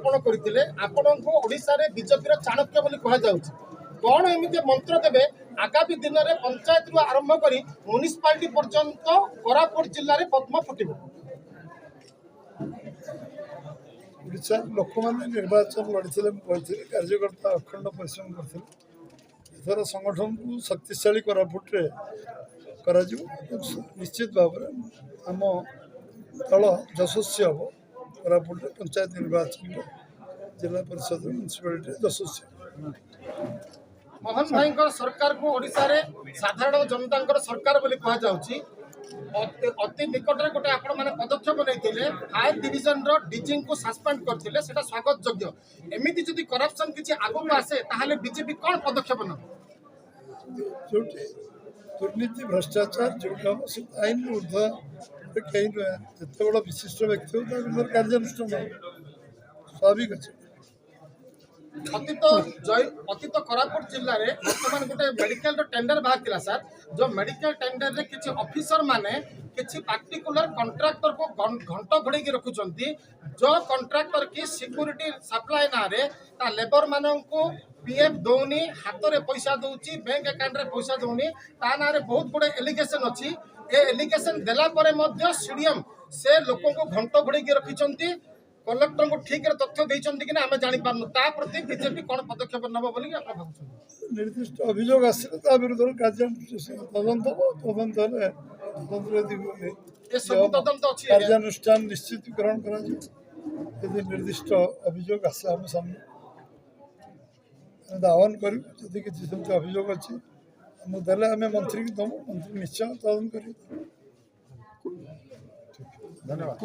ଆପଣ କରିଥିଲେ ଆପଣଙ୍କୁ ओडिशा रे बीजेपी रो चाणक्य बोली कहा जाउछि कौन एमती मंत्र देवे आगामी दिन में पंचायत रु आरंभ कर म्युनिसिपालिटी पर्यंत कोरापुट जिले में पद्म फुटब ओडिशा लोक मैंने निर्वाचन लड़ी कार्यकर्ता अखंड परिश्रम करते एथर संगठन को शक्तिशाली कोरापुटे निश्चित भाव आम दल यशस्वी हम कोरापुटे पंचायत निर्वाचन जिला परिषद म्युनिसिपालिटी यशस्वी मोहन भाई सरकार को ओडिशा रे साधारण जनता सरकार बोली कहा जाउछि अति निकट में गोटे आपण माने पदक्षेप नहीं फायर डिविजन रो डीजी को सस्पेंड करथिले सेटा स्वागत योग्य एमिति जदि करप्शन किछि आगु आसे ताहाले बीजेपी कोन पदक्षेप न जो दुर्नीति भ्रष्टाचार जो हम से आईन ऊर्ध्व कहीं जिते बड़ा विशिष्ट व्यक्ति हो कार्यानुष्ठान स्वाभाविक अच्छे अतीत कोरापुट जिले में बर्तमान गोटे मेडिकल टेंडर बाहर सर जो मेडिकल टेंडर रे किछि ऑफिसर माने किछि पार्टिकुलर कॉन्ट्रैक्टर को घंट घोड़े रखुचंती जो कॉन्ट्रैक्टर की सिक्योरिटी सप्लाई ना रे ता लेबर मानन को पीएफ दौनी हाथ रे पैसा दउची बैंक अकाउंट रे पैसा दउनी ता ना रे बहुत बड़े एलिगेशन अछि ए एलिगेशन देला परे मध्य सीडीएम से लोगों को घंट घोड़े रखिचंती कलेक्टर को ठीक तथ्य देइचंती कि ना हमें जानि पारनु ता प्रति बीजेपी कोन पदक्षेप नबो बोली आप भाबुछन निर्दिष्ट अभियोग आसे ता विरुद्ध कार्यानुष्ठान तदंत हेले तदंत ए सब तदंत अछि कार्यानुष्ठान निश्चितकरण करा यदि निर्दिष्ट अभियोग आसे हम सामने आह्वान करूँ जदि किसी सेमती अभियोग अच्छी मुझे देले आम मंत्री की दमु मंत्री निश्चय तदन कर धन्यवाद।